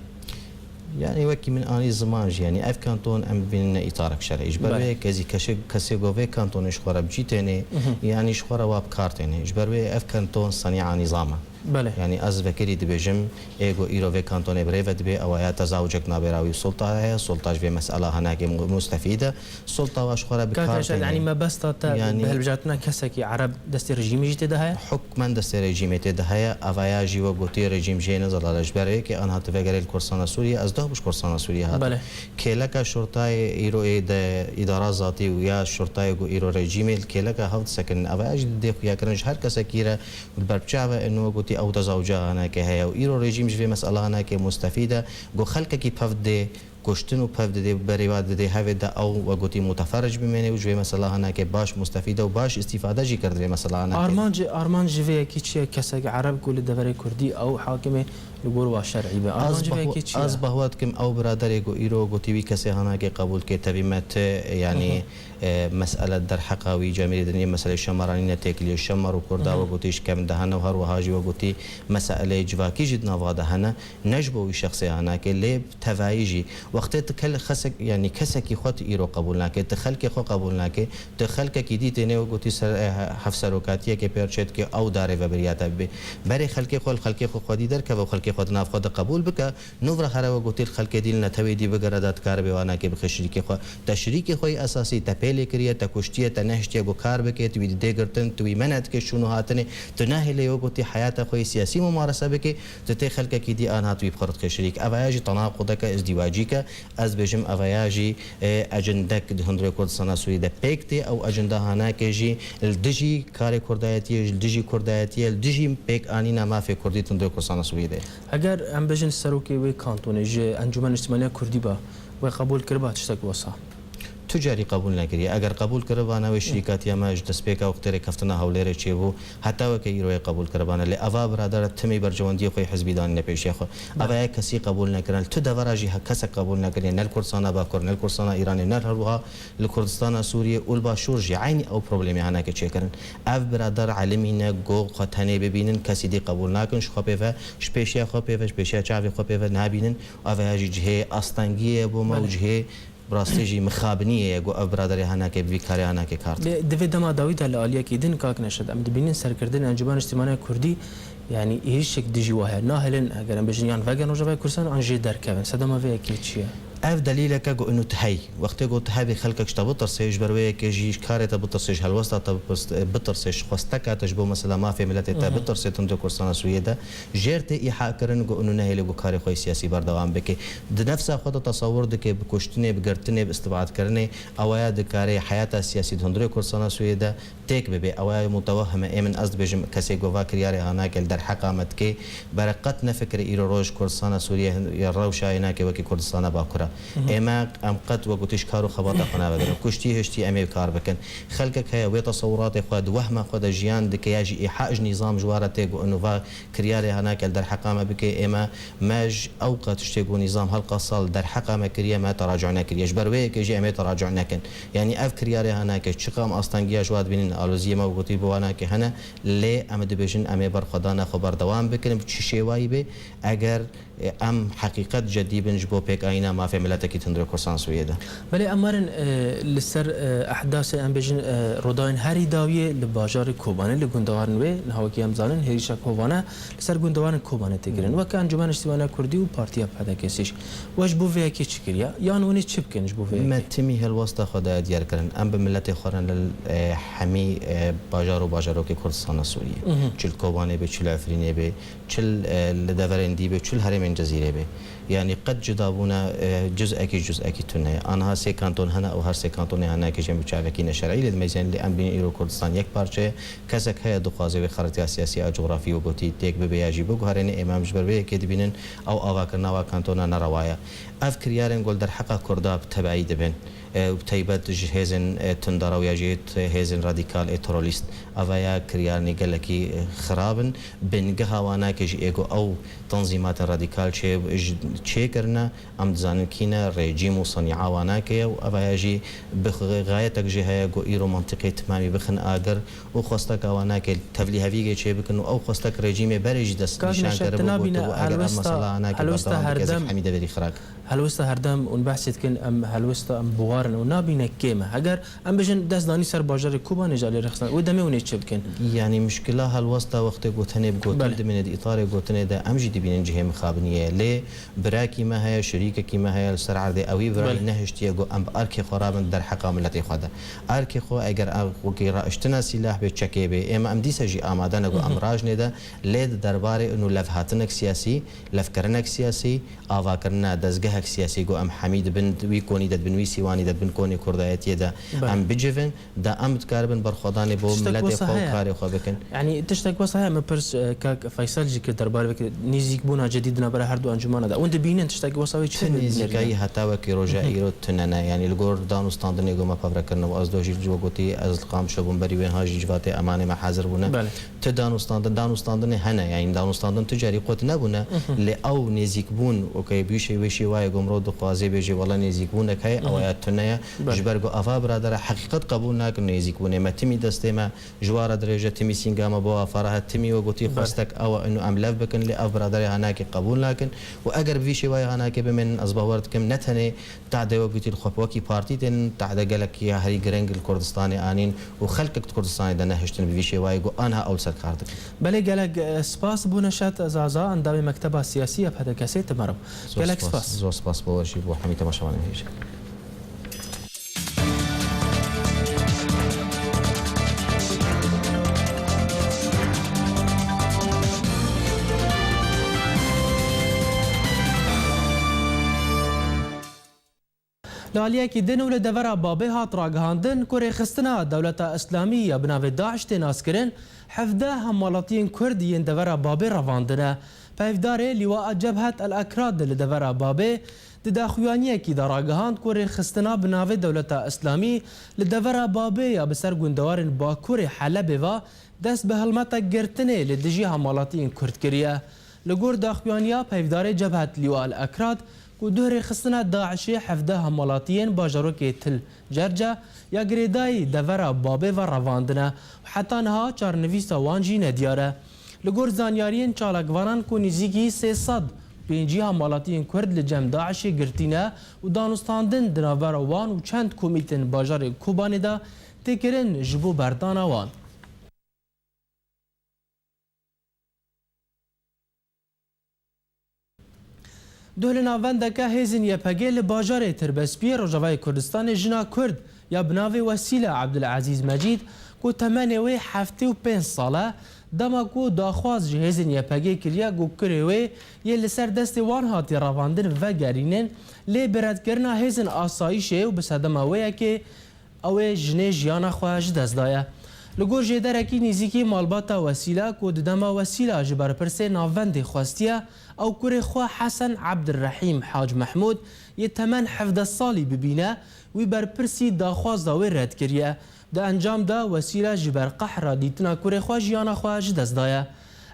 يعني وكي من اني زمانج يعني اف كانتون ام بين اطارك شرعي جبروي كزي كسيغوفي كانتون شخوره بجيتني يعني شخوره واب كارتني جبروي اف كانتون صنيعه نظامه بله يعني از وكيري دبجم ايجو ايروفي كانتون بريفد بي او ايات تزاوجك نابراوي سلطه هي سلطه في مساله هناك مستفيده سلطه واشخره بكارت يعني ما بس يعني بهالبجاتنا كسكي عرب دست رجيم جيت ده حكما دست رجيم ده هي افياجي وغوتي رجيم جين زلال جبري كي انها تفجر الكردستان سوريا از ده بش كردستان سوريا هذا كيلك شرطه ايرو اداره ذاتي ويا شرطه ايرو رجيم الكيلك هاف سكن افياجي ده يا كرنج هر كسكيره بربچا انه او تزوجها هناك هي وإيرو رجيم في مسألة هناك مستفيدة جو خلك كي بفد كشتنو بفد بريواد دي هذا أو وقتي متفرج بمني وجوي مسألة هناك باش مستفيدة وباش استفادة جي كرد مسألة هناك أرمان جوي كيتشي كسر عرب كل الدفري كردي أو حاكمه لبور وشرعي أصبح وقتكم أو برادر يجو إيرو قتي كسي هناك قبول كتبيمت يعني مسألة در حقاوي جميل دنيا مسألة شمرانية تكلي الشمر وكردا وقتيش كم دهنا وهر وهاجي وقتي مسألة جواكي جدنا وادهنا نجبو شخصي هناك اللي تفايجي وقت تكل خسك يعني كسكي خط إيرو قبولناك تخلك خو قبولناك تخلك كدي تني وقتي حفسروكاتية كبيرشت كي أو داري وبرياتا بري خلك خو خدي در كوا خلك خود نافخد قبول بك نور هر وقتي خلك دي نتوي دي بگردات کار بوانا كي بخشريك خو تشريك خو اساسي تپيل كريه تكشتيه تنهشتيه گو کار بك تو دي گرتن تو منت كي شنو هاتني تناهل وقتي حياته خو سياسي ممارسه بك تتي خلك كي دي ان هاتوي بخرط خشريك افياجي تناقضك ازدواجيك از بجم افياجي اجندك هندري كردستان سوريا بيكتي او اجندا هناك جي الدجي كار كردايتي الدجي كردايتي الدجي بيك انينا ما في كردي هندري كردستان سوريا اگر ام بجن سروکی و کانتون ج انجمن اجتماعی کردی با و قبول کرد تشتک وسا تجاری قبول نکردی اگر قبول کردبانه و شرکت یا ماج دسپیک او اختر کفتنا هولر چی بو حتی و که ایروی قبول کردبانه لی اوا برادر تمی برجواندی خوی حزبی دان نپیشی خو اوا کسی قبول نکردن تو دوراجی کس قبول نکردی نل کردستان با کرد نل کردستان ایران نل هروها لکردستان سوریه اول باشور جعینی او پروبلمی هنر که چه کردن اف برادر علمی نگو قطعنی ببینن کسی دی قبول نکن شخوبه و شپیشی خوبه و شپیشی چاوی خوبه و نبینن اوا جه استانگیه بو موجه براستيجي مخابنيه جو برادر هناك بيكاري هناك كارت دفي دما داوود العاليه كيدن كاك نشد ام دبينين سركردن انجمن اجتماعي كردي يعني ايش شك دجي وها ناهلن اگر بجنيان فاجن رجوا كرسان انجي در كفن صدما في كيتشيا اف دليلك جو انه تهي وقت جو تهي خلقك شتبطر سيج بروي كيجي كارته بطر سيج هلوستا بطر سيج خستك تجبو مثلا ما في ملت بطر سيتم دو كرسان سويدا جرت ايحاء كرن جو انه نهي لو كاري خوي سياسي بردوام بك نفس خود تصور دك بكشتني بگرتني باستبعاد كرني اويا دكاري حياه سياسي هندري كرسان سويدا تيك ببي اويا متوهم امن قصد بجم كسي جوفا كرياري هناك در حقامت كي برقت نفكر ايرو روج كرسان سوريا يا روشا هناك وكي كردستان باكرا اما ام قد وقتش كارو خباطه قناه بگن كشتي هشتي امي كار بكن خلقك هي وتصورات خد وهم خد جيان دكياجي ايحاء نظام جوارته انه كرياري هناك در حقامه بك اما ماج اوقات تشتغو نظام حلقه صال در حقامه كريا ما تراجعنا كرياش بروي كيجي امي تراجعنا كن يعني اف كرياري هناك تشقام اصلا جواد بين الوزيه ما وقتي بوانا كهنا لي ام دبيجن امي برخدانا خبر دوام بكن بشي وايبه اگر ام حقیقت جدی بنجبو پیک آینا ما في ملتکی تندر کورسان سویدا بله امرن لسر احداث ام بجن روداین هری داویه لباجار کوبانه لگوندوارن و نهاوکی هم زانن هریشا کوبانه لسر گوندوارن کوبانه تگرن و که انجمن اجتماعی کردی و پارتیا پدا کسیش واش بو وی کی چکریا یا نونی چپ کنج بو وی ما تمی هلوستا خدا دیار کرن ام به ملت خورن حمی باجار و باجارو که کردستان سوریه چل کوبانه به چل افرینه به چل لدورندی به چل هر من جزيرة به يعني قد جدابونا جزء أكيد تنايا أنا سي كانتون هنا أو هر سي كانتون هنا كجنب شعبكين الشرعي للميزان اللي أم بين إيرو كردستان يك بارشة كذا هي دقازة وخارطة سياسية جغرافية وقتي تيك ببياجي بقهرين إمام جبر بيه كده بينن أو أواكرنا وكانتونا نروايا أفكر يارن قول در حقا كرداب تبعي دبن وتيبت هزن تندرا وياجيت هزن راديكال تروليست أفيا كريارني قال لك خرابن بنجها وانا كج إيجو أو تنظيمات راديكال شيء كرنا أم زانن كينا رجيم وصنيعة وانا كي وأفيا جي بغاية تجها جو إيرو منطقة تمامي بخن آجر وخستك وانا كي تفلي هفيجي شيء بكن أو خستك رجيم برج دست نشان كربو أجر مثلا أنا كي حميدة بري خراك هلوستا هردم اون بحثت کن ام هلوستا ام بوارن و نابینه کیمه اگر ام بجن دست دانی سر باجار کوبا نجالی رخصان و دمه اونی چه بکن يعني مشكلة هلوستا وقت قوتني بقوتن من الإطار قوتني ده أمجي دي بين جهة مخابنية ليه براكي ما هي شريكة ما هي السرعة دي أوي براي نهشتي جو أم أركي خراب در حقام التي خدا أركي خو أجر وكيرا اشتنا سلاح بتشكي به إما أم دي سجي آمادنا جو أم راجني ده ليه درباري إنه لفهاتنك سياسي لفكرنك سياسي آواكرنا دزجه سياسي جو أم حميد بن ويكوني دد بن ويسيواني دد بن كوني كردايتي ده أم بجفن ده أم تكاربن برخداني بو ملتي خو كاري خو بكن يعني تشتك وصحيح ما برس كاك فيصل جي كدربار بك نيزيك بونا جديدنا برا هردو انجمان ده وند بينن تشتك وصاوي چه نيزيكاي حتى وكي روجا ايرو تننا يعني الجور دانوستاندني جو ما فبركن و از دوجي جو گوتي از قام شبون بري وين هاجي جواتي امانه ما حاضر بونه دانوستاندن هنا يعني دانوستاندن تجاري قوت نبونه ل او نيزيك بون اوكي بيشي وشي واي گمرو دو قازي بيجي والله نيزيك بون كاي او تنيا جبرگو افا برادر حقيقت قبول ناك نيزيك بون ما تمي دسته ما جوار درجه تمي سينغاما بو فرها تمي وقتي خستك او انه ام لف بكن ل اف برادر هناك قبول لكن واگر بيشي واي هناك بمن ازبورت كم نتني تعد وقتي الخطوكي بارتي تن تعد قالك يا هري جرنج الكردستاني انين وخلقك كردستاني ده نهشتن بيشي واي جو انا اول سر كاردك بله قالك سباس بونشات زازا اندام مكتبه سياسيه بهذا كاسيت مرب قالك سباس زو سباس بوشي بو حميد مشوان هيش لالیکی دن و لدورا بابه هات راگهاندن که ریخستنا دولت اسلامی یا بناو داعش تناس کرن 17 همالاتین کردین دورا بابه رواندنه پیفداره لیواء جبهت الاکراد لدورا بابه دداخوانیه کی دراگهاند که ریخستنا بناو دولت اسلامی لدورا بابه یا بسر گندوارن باکور حلب و دست به هلمتا گرتنه لدجی همالاتین کرد کریه لگور داخوانیا پیفداره جبهت لیواء الاکراد و دوره خستنا داعشی 17 همالاتین باجروک تل جرجه یا گریدای دورا بابه و رواندنه و حتی نها چارنویسا وانجی ندیاره لگور زانیارین چالکوانان که نزیکی 300 پینجی همالاتین کرد لجم داعشی گرتینه و دانستاندن دناور وان و چند کمیتن باجار کوبانه دا تکرن جبو بردان وان. دول ناوندکه هیزن یپگه لباجار تربسپی روجاوای کردستان جنا کرد یا بناوی وسیله عبدالعزیز مجید کو تمنوی 75 ساله دما کو داخواز جهیزن یپگه کریا گو کروی یه لسر دست وان هاتی رواندن و گرینن لی برد کرنا هیزن آسایشه و بسدماویه که اوی جنه جیانا خواهش دست دایه لگور جدرکی نزیکی مالباتا وسیله کو دما وسیله جبر پرسه ناوند خواستیه او کره خوا حسن عبدالرحیم حاج محمود یه تمن 17 سالی ببینه وی بر پرسی داخواز داوی رد کریه دا انجام دا وسیله جبر قحرا دیتنا کره خوا جیانا خوا جدست دایه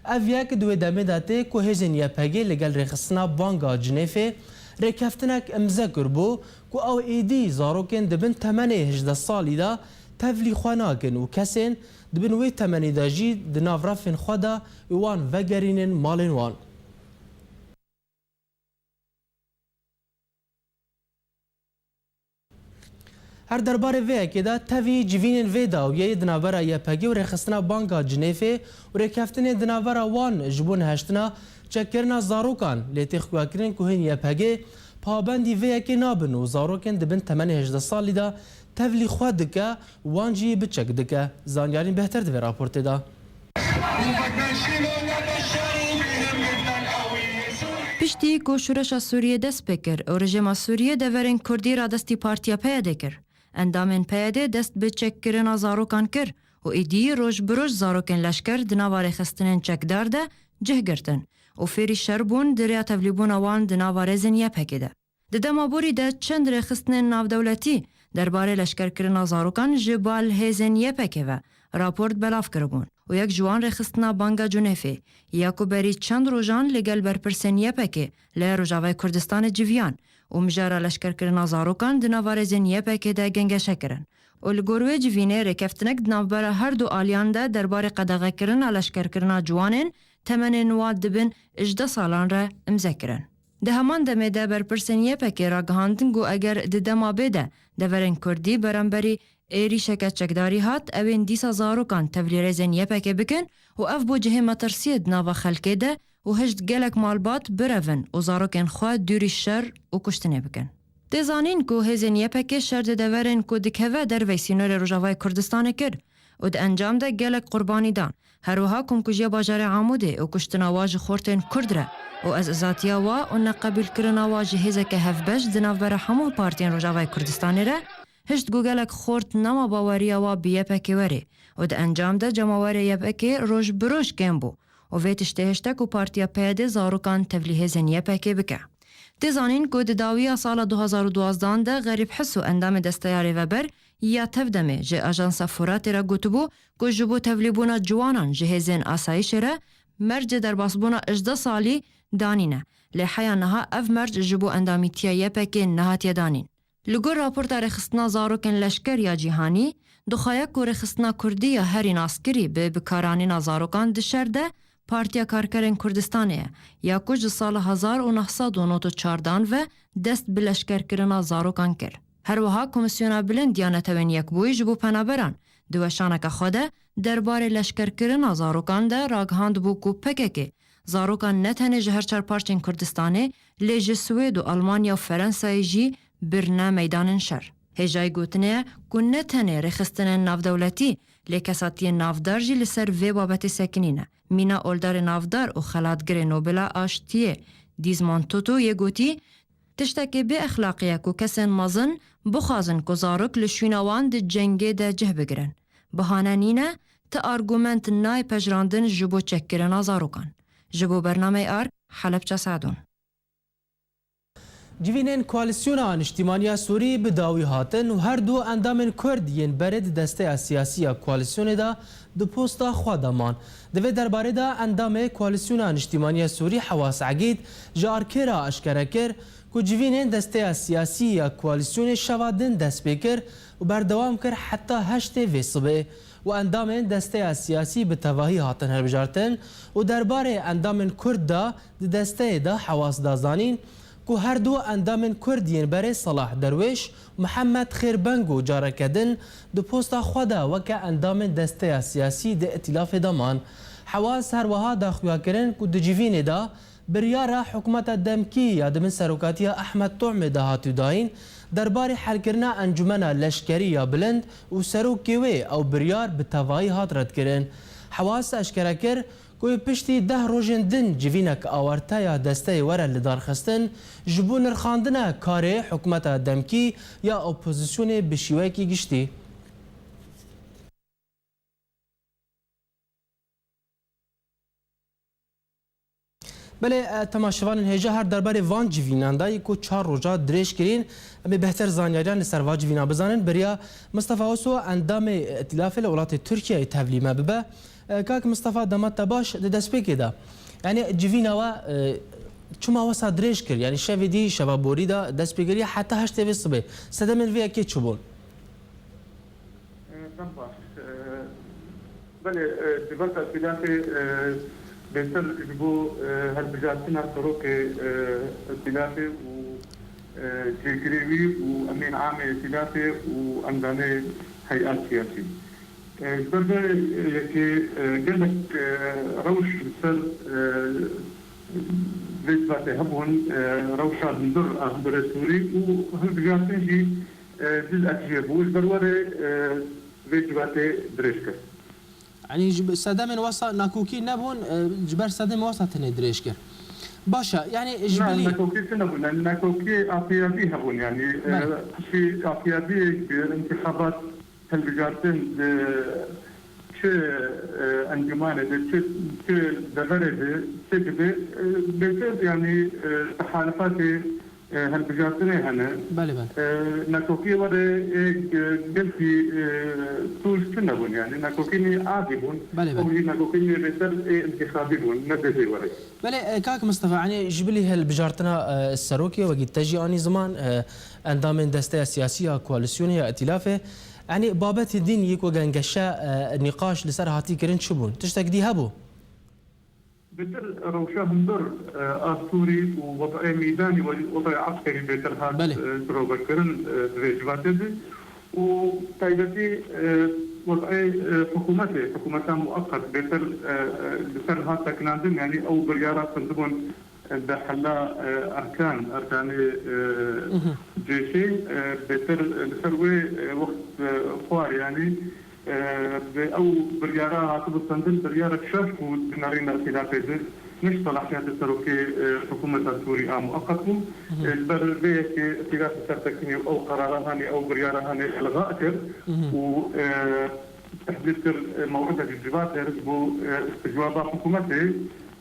او یک دوی دمه داته که هزین یا پگه لگل رخصنا بانگا جنیفه رکفتنک امزه کربو که او ایدی زاروکن دبن تمن 18 سالی دا تفلی خواناکن و کسین دبن وی تمنی دا جی دناورافن خوادا وان وگرینن مالن وان. هر درباره وی که دا تاوی جوین وی دا و یه دناورا یا پگی و رخصتنا بانگا جنیفه و رکفتن دناورا وان جبون هشتنا چکرنا زاروکان لیتی خواکرین که هین یا پگی پابندی وی که نابن و زاروکن دبن 18 سالی دا تفلی خواه دکه وانجی بچک دکه زانیارین بهتر دوی راپورت دا. پشتی که شورش سوریه دست بکر و رژیم سوریه دورین کردی را دستی پارتیا پیاده کر. اندامین پیاده دست به چک کرنا زاروکان کر و ایدی روش بروش زاروکن لشکر دناوار خستنین چکدار ده جه گرتن و فیری شربون دریا تفلیبون وان دناوار زنیه پکیده. ددمابوری ده چند رخستنین ناو دولتی درباره لشکر کرنا زاروکان جبال هزنیه پکه و راپورت بلاف کربون و یک جوان رخستنا بانگا جنیفه یاکو بری چند روزان لگل برپرسنیه پکه لی روجاوای کردستان جویان و مجارا لشکر کرنا زاروکان دناوار زنیه پکه ده گنگه شکرن و لگوروی جوینه رکفتنک دنابرا هر دو آلیان ده درباره قدغه کرنا لشکر کرنا جوانن تمن نواد دبن 18 سالان را امزکرن. ده همان دمه ده برپرسنیه پکه را گهاندن گو اگر ده دما بده دورن کردی برانبری ایری شکت چکداری هات اوین دیسا زاروکان تفلیره زنیه پکه بکن و اف بو جه مترسید ناوا خلکه ده و هشت گلک مالبات برون و زاروکن خواه دوری شر و کشتنه بکن. ده زانین که هزنیه پکه شر ده دورن که دکهوه در ویسینور روجاوای کردستان کرد و ده انجام ده گلک قربانی دان. هروها کمکجی باجار عموده و کشتناواج خورتن کردره و از ازاتیا و نقبل کرناواج هزک هفبش دناو بر همو پارتین روجاوای کردستانی ره هشت گوگلک خورت نما باوریا و بیه پکی وره و ده انجام ده جماوره یه پکی روش بروش کم بو و ویتش تهشتک و پارتیا پیده زاروکان تفلیه زنیه پکی بکه. تزانین که داویا سال 2012 ده غریب حسو اندام دستیاری وبر یا تفدمه جه اجانسا فوراتی را گوتبو که جبو تفلیبونا جوانان جهزین آسایش را مرج در باسبونا 18 سالی دانینه لحیا نها اف مرج جبو اندامیتیا یه پکی نهاتیا دانین. لگور راپورت رخصتنا زاروکن لشکر یا جیهانی دخوایا که رخصتنا کردی یا هری ناسکری به بکارانی زاروکان دشرده پارتیا کارکرین کردستانه یا کج سال 1914 و دست به لشکر کرنا زاروکان کر. هر وها کمیسیونا بلند دیانتوین یک بوی جبو پنابران دوشانک خوده درباره لشکر کرنا زاروکان ده راگهاند بو کو پکه زاروکان نتنه جهر چر پارچین کردستانه لیج سوید و آلمانیا و فرانسه جی برنا میدان شر. هجای گوتنه که نتنه رخستن ناو دولتی لیکساتی نافدار جی لسر وی بابت سکنینه. مینا اولدار نافدار و خلاتگر نوبلا آشتیه دیزمان توتو یه گوتی تشتكي بأخلاقية كو كسن مزن بخازن كو زارك لشوينوان دي جنگي دا جه بگرن. بهانه نينه تا ارگومنت ناي پجراندن جبو چکرنا زاروکان. جبو برنامه آرک حلب چا سعدون. جوینین کوالسیونا اجتماعی سوری به داوی هاتن و هر دو اندام کردین برد دسته سیاسی کوالسیون دا دو پوستا خودمان. دوی درباره دا اندام کوالسیونا اجتماعی سوری حواس عقید جارکرا اشکرکر که جوینین دسته سیاسی کوالسیون شوادن دست بکر و بردوام کر حتی هشت وی صبح و اندام دسته سیاسی به تواهی هاتن هر بجارتن و درباره اندام کرد دا دسته دا حواس دازانین که هر دو اندام کردین برای صلاح درویش محمد خیربنگو جاره کدن دو پوستا خدا وکه اندام دسته سیاسی ده ائتلاف دامان حواس هر وها دا خویا کرن که دو جیوین دا بریارا حکومت دمکی یاد من سروکاتی احمد طعم دا هاتو داین درباره حل کرنا انجمن لشکری یا بلند و سروکیوی او بریار به توایی هات رد کرن حواس اشکره کر کوی پشتی 10 روزن دن جوینک آورتایا دسته وره لدار خستن جبو نرخاندنه کار حکومت دمکی یا اپوزیسیون بشیوه کی گشتی. بله تماشاوان هجا هر درباره وان جوینان دایی که 4 روزا درش کرین به بهتر زانیاریان لسر وان جوینا بزانن بریا مصطفى وسو اندام ائتلاف الولات ترکیه تبلیمه ببه کاک مصطفى دمت باش دست بکی دا یعنی جوینا و چما وسا درش کر یعنی شوی دی شبابوری دا دست بگیری حتی 8 وی صبح سده من وی اکی چوبون بله دبرت ائتلاف بهتر جبو هالبجاتنا سروك ائتلافي وجيكريوي وامين عام ائتلافي واندامي هيئات سياسي. برضه يكي قال لك روش بسر بيت باتي هبون روشات هندر السوري وهالبجاتين جي جزء اكجيبو البروري بيت باتي دريشكر. يعني سدام وسط ناكوكي نبون جبر سدام وسط ندريش كر باشا يعني جبلي ناكوكي نبون ناكوكي عقيادي هبون يعني في عقيادي بانتخابات هالبجارتين شو انجمانه شو دفرده شو بيصير يعني تحالفات هالبجاتين هنا بله ناكوكي وده قلتي طول سنبون يعني ناكوكيني عاديبون او ناكوكيني بيصير انتخابيبون نبذي وري بله كاك مصطفى يعني جبلي هالبجارتنا السروكي وقت تجي اني زمان اندام دسته سياسيه كواليسيونيه ائتلافه يعني بابت الدين يكو غنغشا نقاش لسر هاتي كرن شبون تشتكدي هبو بتر روشاه هندر سوري ووضع ميداني ووضع عسكري بتر هذا بروبكرن ريجواتي وتايدتي وضع حكومته مؤقت بتر هذا كنادم يعني او بريارات تنظمون دحلا اركان جيشي بتر لسروي وقت خوار يعني او بريارة هاتب الصندل بريارة شرف ودنارين الخلافة مش صلاحيات السروكي حكومة السوري مؤقتهم البربية خلاف السرتكني او قرارهاني او بريارهاني الغائر وتحديد موعد الجبات يرجبوا استجواب حكومته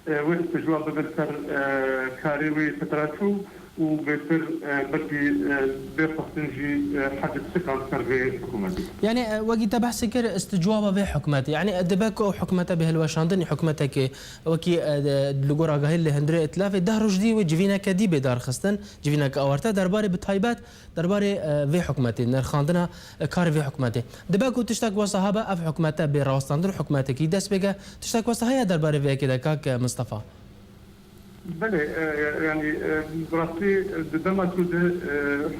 واستجواب بالسر كاريوي فتراتو وبيصير بدي بيخصنجي حاجة ثقة في حكومتي. يعني وقت بحث كر استجوابه في حكومتي يعني دباكو حكومته بهالوشاندني حكومتك وكي دلوغورا قاهل لهندري اتلاف ده رجدي وجفينا كدي بدار خستن جفينا كاورتا درباري بتايبات درباري في حكومتي نرخاندنا كار في حكومتي دباكو تشتاك وصحابه اف حكومته براوستاندر حكومتك داس بقى تشتاك وصحايا درباري في كده كاك مصطفى. بله يعني براسي دما تود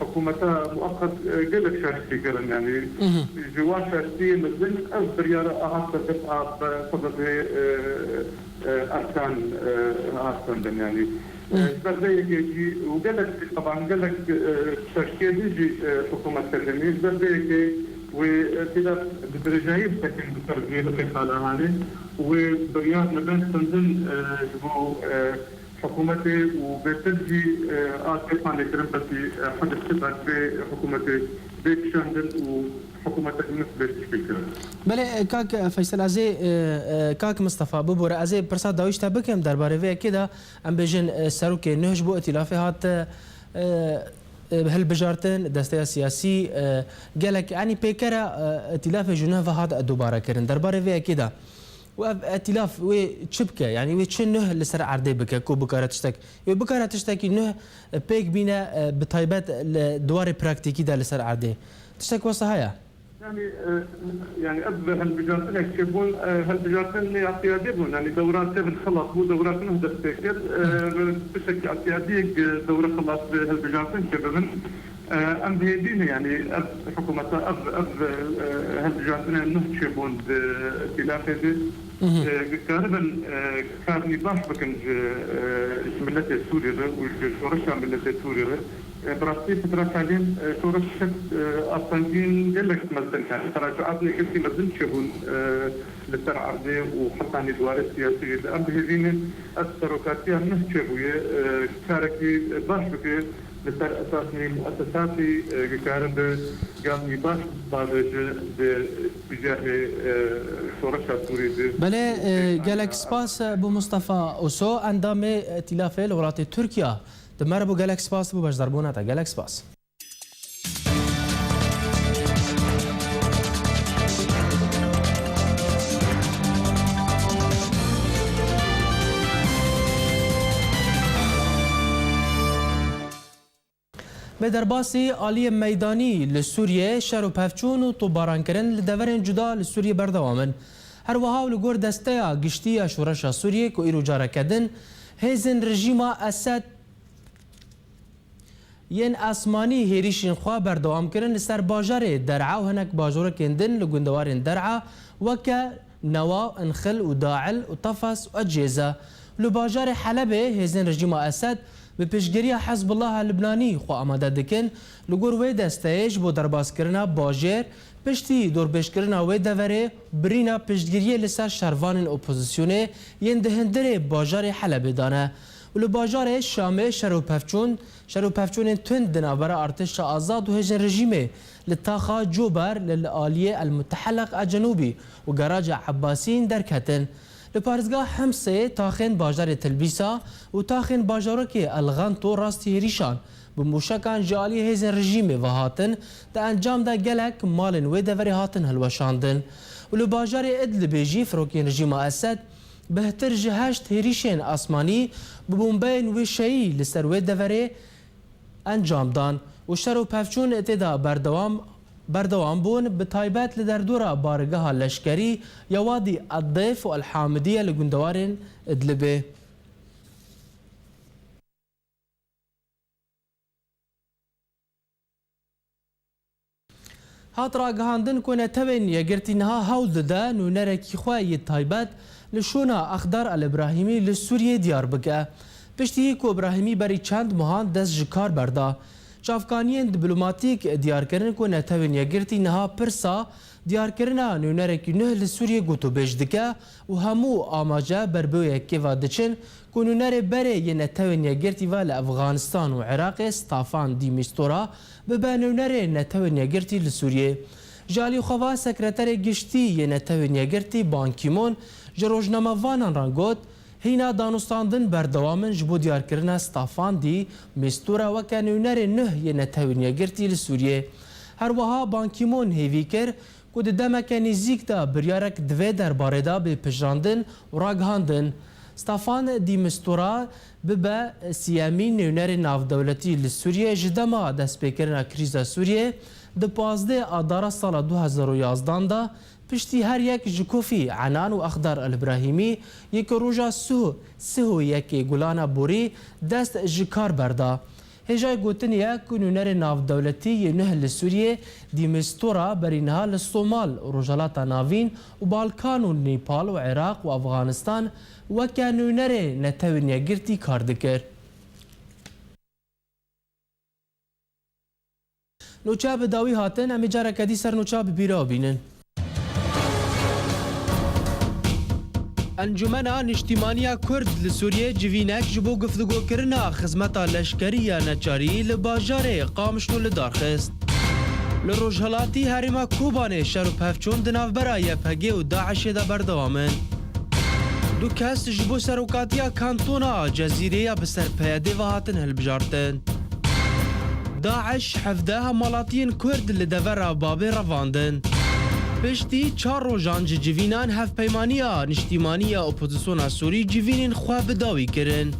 حكومتها مؤقت قلت شارستي قرن يعني جوار شارستي مثل بريارة أحد دفعة بصدد أركان أركان يعني برده يجي وقالك طبعا قالك شارستي يجي حكومة كلمي برده يجي وكذا بدرجة سكن بترجيل في حالة هذه وبريار مبين تنزل جبو حكومتي وبتجي آسف عن الكلام بس حدث كذا بحكومتي بيت شاندل وحكومتك بالنسبة للفكرة. بله کاک فیصل ازی کاک مصطفى ببور ازی پرسا داویش تا بکم درباره وی کدا ام بجن سروک نهج بو ائتلاف هات هل بجارتن دسته سیاسی قالك يعني بيكرا ائتلاف جنيف هذا دوباره كرن درباره وی کدا و ائتلاف و شبكه يعني و شنه لسر عرضي بك كو بكره تشتك بكره تشتكي انه بيك بينا بطيبات دوار براكتيكي ده لسر عرضي تشتك وصهايا يعني اب هالبجارتين يكتبون هالبجارتين اعتياديون يعني دورات خلاص هو دورات نهدف تفكر بشكل اعتيادي دوره خلاص هالبجارتين كبرن ام بهدين يعني اب حكومه اب هالبجارتين نهتشبون ائتلاف غالبا كان باش بكن ملة سوريا وشورشها ملة سوريا براسي فترة حاليا شورشت أصلاً قال لك مثلا كان تراجعاتنا كثير مازلت شهون للسر عرضي وحتى عن الدوار السياسي أم بهذين التروكاتية نهتشبوية كاركي باش بكي لسر أساسي مؤسساتي كارب قام باش بارج بجاه شورشها سوريا بله قالك سباس ابو مصطفى اوسو اندام ائتلاف الولايات تركيا دمر ابو قالك سباس ابو باش ضربونا تا قالك سباس بدرباسی آلی میدانی لسوریه شر و پفچون و طوباران کرن لدورن جدا لسوریه بردوامن هر وها و لگور دسته گشتی شورش سوریه که ایرو جاره کدن هیزن رژیم اسد ین اسمانی هریشین خواه بردوام کرن لسر باجار درعا و هنک باجور کندن لگوندوارن درعا وکا نوا انخل و داعل و طفس و اجیزه لباجار حلبه هیزن رژیم اسد به پیشگیری حزب الله لبنانی خو آماده دکن لگور وی دستایش بو درباز کرنا باجر پشتی دور پیش کرنا وی دوره برینا پیشگیری لسر شروان اپوزیسیونه ین دهندر باجار حلب دانه و لباجار شامه شرو پفچون تند دنابر ارتش آزاد و هجن رژیمه لطاقه جوبر للآلیه المتحلق الجنوبی و گراج عباسین درکتن لپارزگاه همسه تاخن باجار تلبیسا و تاخن باجارک الغانتو راستی ریشان بموشکان جالی هیزن رژیم و هاتن دا انجام دا گلک مالن و دوری هاتن هلوشاندن و لباجار ادل بیجی فروکین رژیم اسد بهتر جهشت هریشن آسمانی ببومبین و شایی لسر و دوری انجام دان و شر و پفچون اتدا بردوام بون بتایبت لدردورا بارگاه لشکری یوادی الضيف و الحامدیه لگوندوارن ادلبه هات راگهاندن کنه تبین یگرتی نها هول ده نونرکی خواهی تایبت لشونا اخدار الابراهیمی لسوریه دیار بگه پشتی که ابراهیمی بری چند مهان دست جکار برده شافکانیان دیپلماتیک دیار کردن کو نتوین یگرتی نها پرسا دیار کردن نونرکی نه لسوریه گوتو بیش دکه و همو آماجه بربوی که وادچن کو نونر بره یه نتوین یگرتی وال افغانستان و عراق استافان دی میستورا به نونر نتوین یگرتی لسوریه جالی خواه سکرتر گشتی یه نتوین یگرتی بانکیمون جروجنامه وانان رانگوت هینا دانستاندن بردوامن جبو دیار کرنا استافان دی مستورا و کنونر نه یه نتوینیا گرتی لسوریه هر وها بانکیمون هیوی کر که دمک نزیک دا بریارک دوی درباره دا به پجراندن و راگهاندن استافان دی مستورا به سیامی نونر ناو دولتی لسوریه جدما دست بکرنا کریزا سوریه ده 15 آدار سال 2011 دا پشتی هر یک جکوفی عنان و اخدار الابراهیمی یک روژا سهو یک گلانا بوری دست جکار برده هجای گوتن یک نونر ناو دولتی یه نه لسوریه دیمستورا برینها لصومال روژالات ناوین و بالکان و نیپال و عراق و افغانستان وکه نونر نتوینیا گرتی کار دکر نوچاب داوی هاتن امی جارا کدی سر نوچاب بیرا بینن انجمنا نیشتیمانیا کرد لسوریه جوینک جبو گفتگو کرنا خزمتا لشکریه نچاری لباجاره قامشنو لدارخست لروجهلاتی هریما کوبانه شرو پفچون دناف برای پگه و داعش دا بردوامن دو کس جبو سروکاتیا کانتونا جزیره بسر پیاده و هاتن هلبجارتن داعش حفده مالاتین کرد لدور بابی رواندن پشتی 4 روزان جوینان هف پیمانیا نیشتیمانیا اپوزیسیونا سوری جوینین خواه بداوی کرن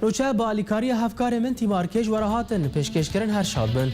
نوچه با الیکاری هفکار من تیمارکش و راهاتن پیشکش کرن هر شاد بن